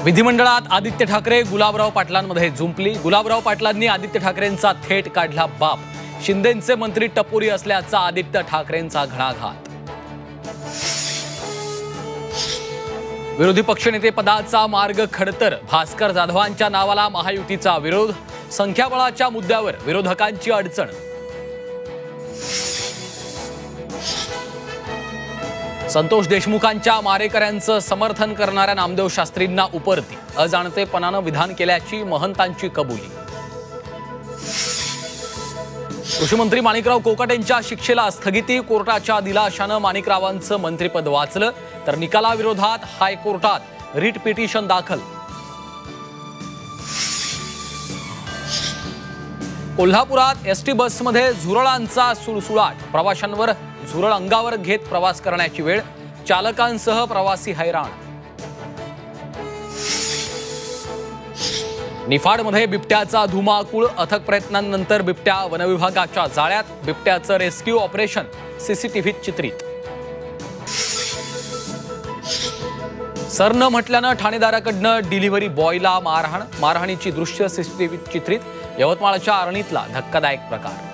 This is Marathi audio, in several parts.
विधिमंडळात आदित्य ठाकरे गुलाबराव पाटलांमध्ये जुंपली। गुलाबराव पाटलांनी आदित्य ठाकरेंचा थेट काढला बाप। शिंदेंचे मंत्री टपोरी असल्याचा आदित्य ठाकरेंचा घणाघात। विरोधी पक्षनेते पदाचा मार्ग खडतर। भास्कर जाधवांच्या नावाला महायुतीचा विरोध। संख्याबळाच्या मुद्द्यावर विरोधकांची अडचण। संतोष देशमुखांच्या मारेकऱ्यांचं समर्थन करणाऱ्या नामदेव शास्त्रींना उपरती। अजाणतेपणानं विधान केल्याची महंतांची कबुली। कृषीमंत्री माणिकराव कोकाटेंच्या शिक्षेला स्थगिती। कोर्टाच्या दिलाशानं माणिकरावांचं मंत्रिपद वाचलं, तर निकालाविरोधात हायकोर्टात रिट पिटिशन दाखल। कोल्हापुरात एसटी बसमध्ये झुरळांचा सुळसुळाट। प्रवाशांवर झुरळ अंगावर घेत प्रवास करण्याची वेळ। चालकांसह प्रवासी हैराण। निफाडमध्ये बिबट्याचा धुमाकूळ। अथक प्रयत्नांनंतर बिबट्या वनविभागाच्या जाळ्यात। बिबट्याचं रेस्क्यू ऑपरेशन सीसीटीव्हीत चित्रित। सर न म्हटल्यानं ठाणेदाराकडनं डिलिव्हरी बॉयला मारहाण। मारहाणीची दृश्य सीसीटीव्हीत चित्रित। यवतमाळच्या आरणीतला धक्कादायक प्रकार।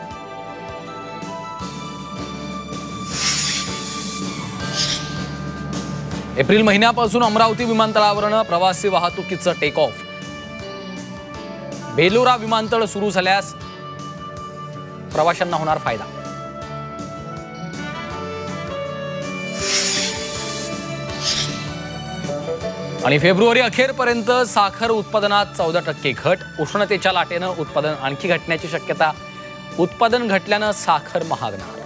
एप्रिल महिन्यापासून अमरावती विमानतळावरून प्रवासी वाहतुकीचं टेक ऑफ। बेलोरा विमानतळ सुरू झाल्यास प्रवाशांना होणार फायदा। आणि फेब्रुवारी अखेरपर्यंत साखर उत्पादनात 14% घट। उष्णतेच्या लाटेनं उत्पादन आणखी घटण्याची शक्यता। उत्पादन घटल्यानं साखर महागणार।